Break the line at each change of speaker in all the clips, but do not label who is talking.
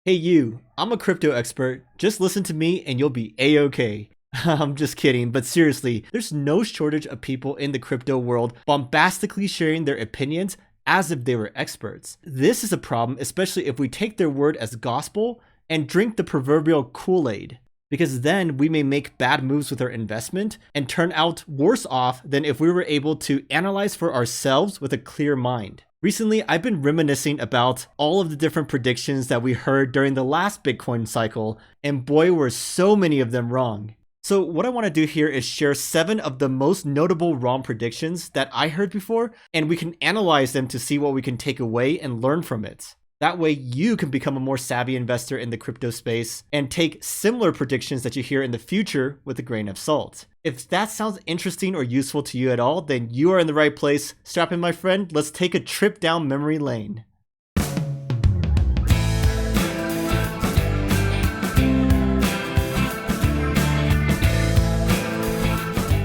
Hey you, I'm a crypto expert. Just listen to me and you'll be a-okay. I'm just kidding, but seriously, there's no shortage of people in the crypto world bombastically sharing their opinions as if they were experts. This is a problem, especially if we take their word as gospel and drink the proverbial Kool-Aid, because then we may make bad moves with our investment and turn out worse off than if we were able to analyze for ourselves with a clear mind. Recently, I've been reminiscing about all of the different predictions that we heard during the last Bitcoin cycle, and boy, were so many of them wrong. So what I want to do here is share 7 of the most notable wrong predictions that I heard before, and we can analyze them to see what we can take away and learn from it. That way you can become a more savvy investor in the crypto space and take similar predictions that you hear in the future with a grain of salt. If that sounds interesting or useful to you at all, then you are in the right place. Strap in, my friend. Let's take a trip down memory lane.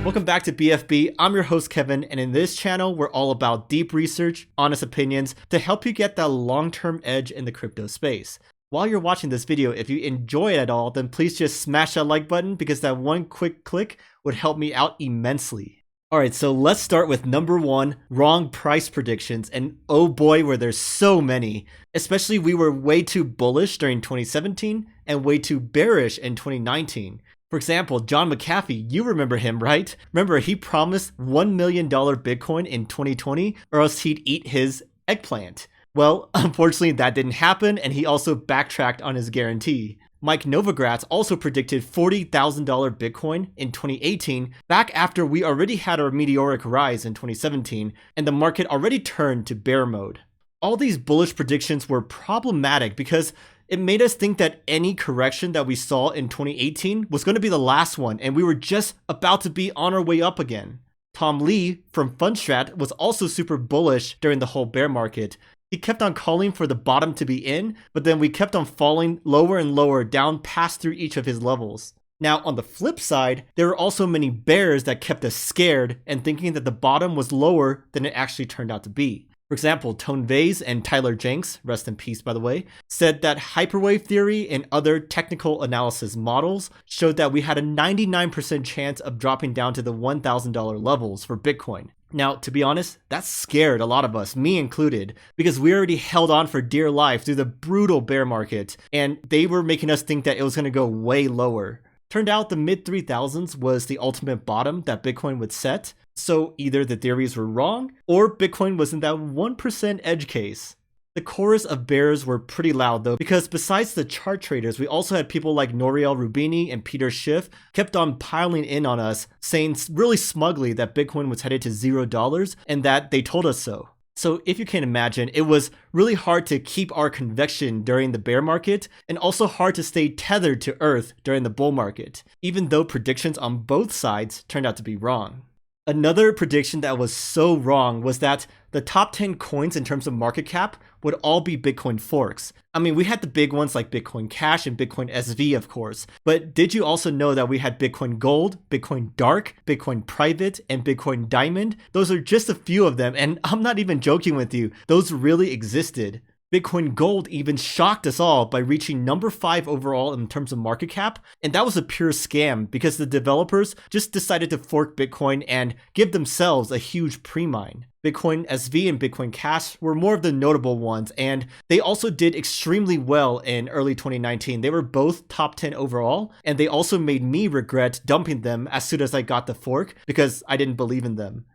Welcome back to BFB. I'm your host Kevin, and in this channel, we're all about deep research, honest opinions to help you get that long-term edge in the crypto space. While you're watching this video, if you enjoy it at all, then please just smash that like button because that one quick click would help me out immensely. Alright, so let's start with number 1, wrong price predictions, and oh boy were there so many. Especially we were way too bullish during 2017 and way too bearish in 2019. For example, John McAfee, you remember him, right? Remember, he promised $1 million Bitcoin in 2020 or else he'd eat his eggplant. Well, unfortunately that didn't happen, and he also backtracked on his guarantee. Mike Novogratz also predicted $40,000 Bitcoin in 2018, back after we already had our meteoric rise in 2017, and the market already turned to bear mode. All these bullish predictions were problematic because it made us think that any correction that we saw in 2018 was going to be the last one, and we were just about to be on our way up again. Tom Lee from Fundstrat was also super bullish during the whole bear market. He kept on calling for the bottom to be in, but then we kept on falling lower and lower down past through each of his levels. Now, on the flip side, there were also many bears that kept us scared and thinking that the bottom was lower than it actually turned out to be. For example, Tone Vays and Tyler Jenks, rest in peace by the way, said that hyperwave theory and other technical analysis models showed that we had a 99% chance of dropping down to the $1,000 levels for Bitcoin. Now, to be honest, that scared a lot of us, me included, because we already held on for dear life through the brutal bear market, and they were making us think that it was going to go way lower. Turned out the mid 3000s was the ultimate bottom that Bitcoin would set. So either the theories were wrong, or Bitcoin was in that 1% edge case. The chorus of bears were pretty loud though, because besides the chart traders, we also had people like Nouriel Roubini and Peter Schiff kept on piling in on us, saying really smugly that Bitcoin was headed to $0 and that they told us so. So if you can imagine, it was really hard to keep our conviction during the bear market and also hard to stay tethered to earth during the bull market, even though predictions on both sides turned out to be wrong. Another prediction that was so wrong was that the top 10 coins in terms of market cap would all be Bitcoin forks. I mean, we had the big ones like Bitcoin Cash and Bitcoin SV, of course, but did you also know that we had Bitcoin Gold, Bitcoin Dark, Bitcoin Private, and Bitcoin Diamond? Those are just a few of them, and I'm not even joking with you, those really existed. Bitcoin Gold even shocked us all by reaching number 5 overall in terms of market cap, and that was a pure scam because the developers just decided to fork Bitcoin and give themselves a huge pre-mine. Bitcoin SV and Bitcoin Cash were more of the notable ones, and they also did extremely well in early 2019. They were both top 10 overall, and they also made me regret dumping them as soon as I got the fork because I didn't believe in them.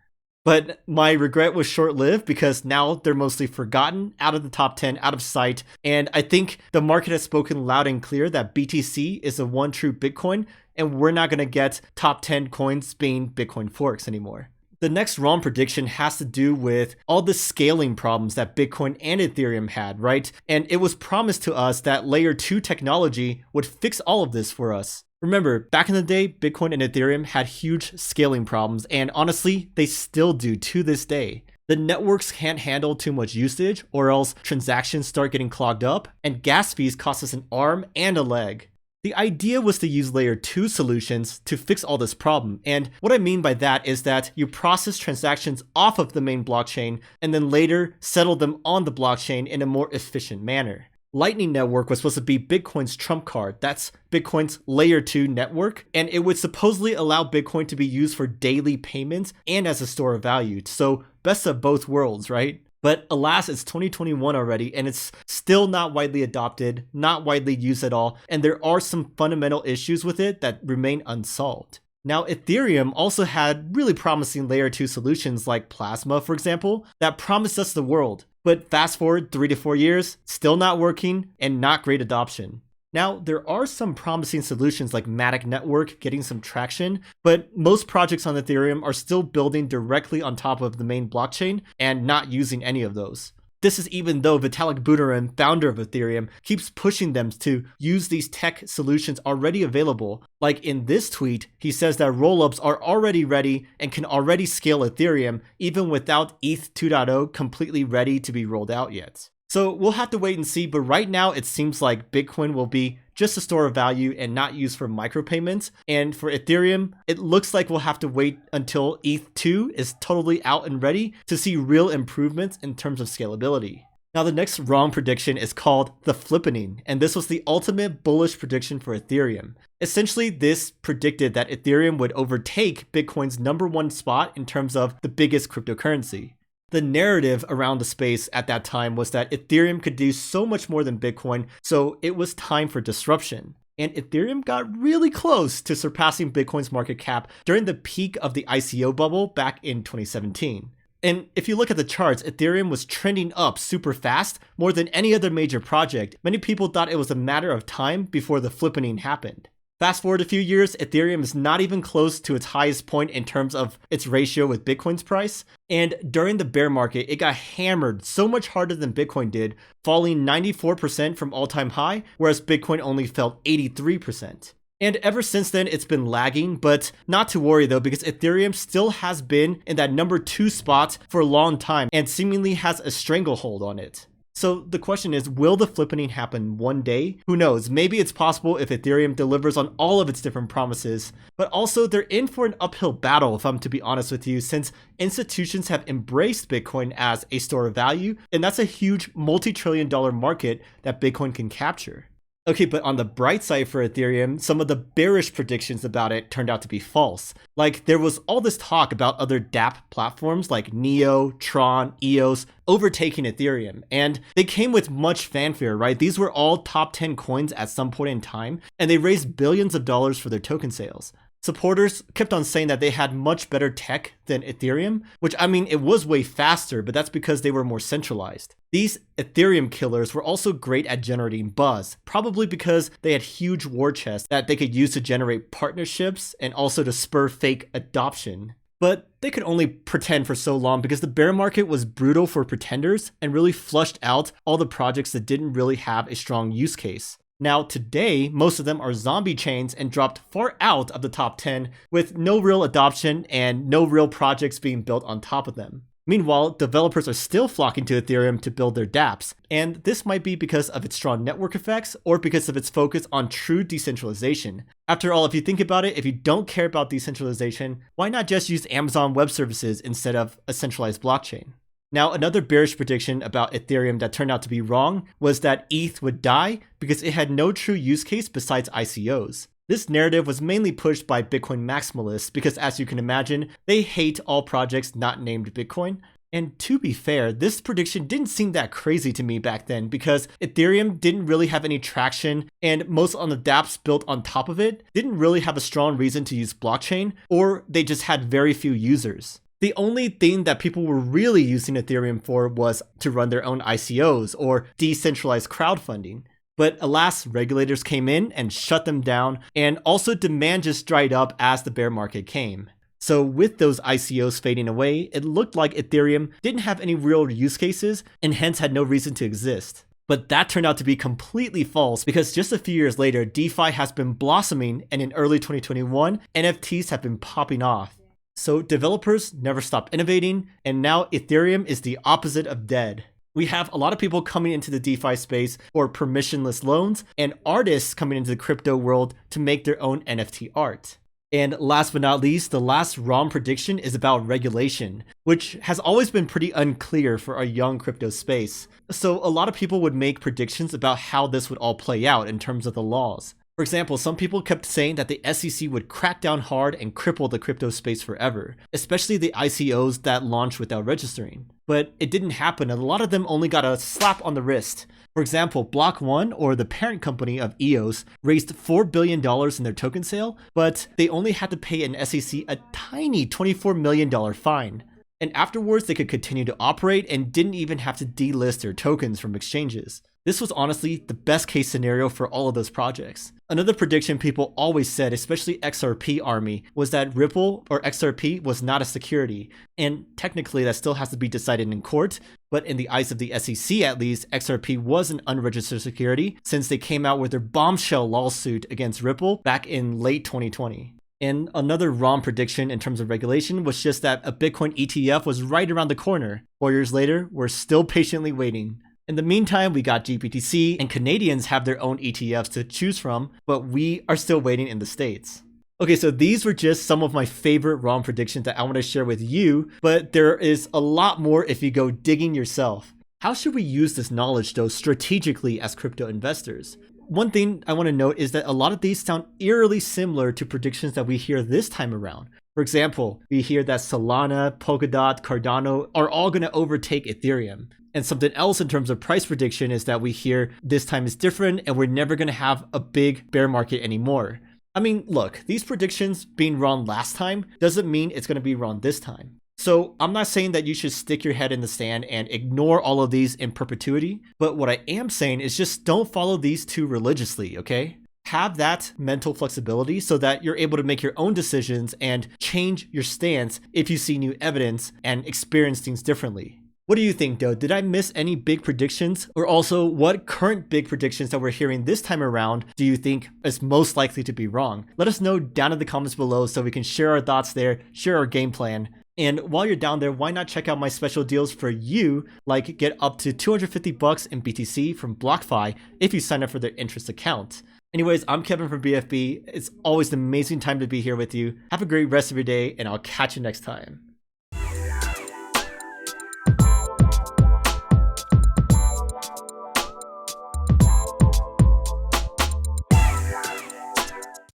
But my regret was short-lived because now they're mostly forgotten, out of the top 10, out of sight, and I think the market has spoken loud and clear that BTC is the one true Bitcoin, and we're not going to get top 10 coins being Bitcoin forks anymore. The next wrong prediction has to do with all the scaling problems that Bitcoin and Ethereum had, right? And it was promised to us that layer 2 technology would fix all of this for us. Remember, back in the day, Bitcoin and Ethereum had huge scaling problems, and honestly, they still do to this day. The networks can't handle too much usage, or else transactions start getting clogged up, and gas fees cost us an arm and a leg. The idea was to use layer 2 solutions to fix all this problem, and what I mean by that is that you process transactions off of the main blockchain and then later settle them on the blockchain in a more efficient manner. Lightning Network was supposed to be Bitcoin's trump card. That's Bitcoin's layer 2 network, and it would supposedly allow Bitcoin to be used for daily payments and as a store of value. So best of both worlds, right? But alas, it's 2021 already, and it's still not widely adopted, not widely used at all, and there are some fundamental issues with it that remain unsolved. Now, Ethereum also had really promising layer 2 solutions like Plasma, for example, that promised us the world. But fast forward 3 to 4 years, still not working and not great adoption. Now, there are some promising solutions like Matic Network getting some traction, but most projects on Ethereum are still building directly on top of the main blockchain and not using any of those. This is even though Vitalik Buterin, founder of Ethereum, keeps pushing them to use these tech solutions already available. Like in this tweet, he says that rollups are already ready and can already scale Ethereum even without ETH 2.0 completely ready to be rolled out yet. So we'll have to wait and see, but right now it seems like Bitcoin will be just a store of value and not used for micropayments. And for Ethereum, it looks like we'll have to wait until ETH 2 is totally out and ready to see real improvements in terms of scalability. Now the next wrong prediction is called the Flippening, and this was the ultimate bullish prediction for Ethereum. Essentially, this predicted that Ethereum would overtake Bitcoin's #1 spot in terms of the biggest cryptocurrency. The narrative around the space at that time was that Ethereum could do so much more than Bitcoin, so it was time for disruption. And Ethereum got really close to surpassing Bitcoin's market cap during the peak of the ICO bubble back in 2017. And if you look at the charts, Ethereum was trending up super fast, more than any other major project. Many people thought it was a matter of time before the flippening happened. Fast forward a few years, Ethereum is not even close to its highest point in terms of its ratio with Bitcoin's price. And during the bear market, it got hammered so much harder than Bitcoin did, falling 94% from all-time high, whereas Bitcoin only fell 83%. And ever since then, it's been lagging, but not to worry though, because Ethereum still has been in that #2 spot for a long time and seemingly has a stranglehold on it. So the question is, will the flippening happen one day? Who knows? Maybe it's possible if Ethereum delivers on all of its different promises, but also they're in for an uphill battle, if I'm to be honest with you, since institutions have embraced Bitcoin as a store of value, and that's a huge multi-trillion-dollar market that Bitcoin can capture. Okay, but on the bright side for Ethereum, some of the bearish predictions about it turned out to be false. Like, there was all this talk about other dApp platforms like Neo, Tron, EOS overtaking Ethereum, and they came with much fanfare, right? These were all top 10 coins at some point in time, and they raised billions of dollars for their token sales. Supporters kept on saying that they had much better tech than Ethereum, which I mean, it was way faster, but that's because they were more centralized. These Ethereum killers were also great at generating buzz, probably because they had huge war chests that they could use to generate partnerships and also to spur fake adoption. But they could only pretend for so long because the bear market was brutal for pretenders and really flushed out all the projects that didn't really have a strong use case. Now today, most of them are zombie chains and dropped far out of the top 10 with no real adoption and no real projects being built on top of them. Meanwhile, developers are still flocking to Ethereum to build their dApps, and this might be because of its strong network effects or because of its focus on true decentralization. After all, if you think about it, if you don't care about decentralization, why not just use Amazon Web Services instead of a centralized blockchain? Now, another bearish prediction about Ethereum that turned out to be wrong was that ETH would die because it had no true use case besides ICOs. This narrative was mainly pushed by Bitcoin maximalists because, as you can imagine, they hate all projects not named Bitcoin. And to be fair, this prediction didn't seem that crazy to me back then because Ethereum didn't really have any traction and most on the dApps built on top of it didn't really have a strong reason to use blockchain, or they just had very few users. The only thing that people were really using Ethereum for was to run their own ICOs or decentralized crowdfunding. But alas, regulators came in and shut them down, and also demand just dried up as the bear market came. So with those ICOs fading away, it looked like Ethereum didn't have any real use cases and hence had no reason to exist. But that turned out to be completely false because just a few years later, DeFi has been blossoming, and in early 2021, NFTs have been popping off. So developers never stopped innovating, and now Ethereum is the opposite of dead. We have a lot of people coming into the DeFi space for permissionless loans, and artists coming into the crypto world to make their own NFT art. And last but not least, the last wrong prediction is about regulation, which has always been pretty unclear for our young crypto space. So a lot of people would make predictions about how this would all play out in terms of the laws. For example, some people kept saying that the SEC would crack down hard and cripple the crypto space forever, especially the ICOs that launched without registering. But it didn't happen, and a lot of them only got a slap on the wrist. For example, Block One, or the parent company of EOS, raised $4 billion in their token sale, but they only had to pay an SEC a tiny $24 million fine. And afterwards, they could continue to operate and didn't even have to delist their tokens from exchanges. This was honestly the best case scenario for all of those projects. Another prediction people always said, especially XRP Army, was that Ripple or XRP was not a security. And technically that still has to be decided in court, but in the eyes of the SEC at least, XRP was an unregistered security since they came out with their bombshell lawsuit against Ripple back in late 2020. And another wrong prediction in terms of regulation was just that a Bitcoin ETF was right around the corner. 4 years later, we're still patiently waiting. In the meantime, we got GBTC, and Canadians have their own ETFs to choose from, but we are still waiting in the States. Okay, so these were just some of my favorite wrong predictions that I want to share with you, but there is a lot more if you go digging yourself. How should we use this knowledge though strategically as crypto investors? One thing I want to note is that a lot of these sound eerily similar to predictions that we hear this time around. For example, we hear that Solana, Polkadot, Cardano are all going to overtake Ethereum. And something else in terms of price prediction is that we hear this time is different and we're never going to have a big bear market anymore. I mean, look, these predictions being wrong last time doesn't mean it's going to be wrong this time. So I'm not saying that you should stick your head in the sand and ignore all of these in perpetuity, but what I am saying is just don't follow these too religiously, okay? Have that mental flexibility so that you're able to make your own decisions and change your stance if you see new evidence and experience things differently. What do you think though? Did I miss any big predictions? Or also, what current big predictions that we're hearing this time around do you think is most likely to be wrong? Let us know down in the comments below so we can share our thoughts there, share our game plan. And while you're down there, why not check out my special deals for you, like get up to $250 in BTC from BlockFi if you sign up for their interest account. Anyways, I'm Kevin from BFB. It's always an amazing time to be here with you. Have a great rest of your day, and I'll catch you next time.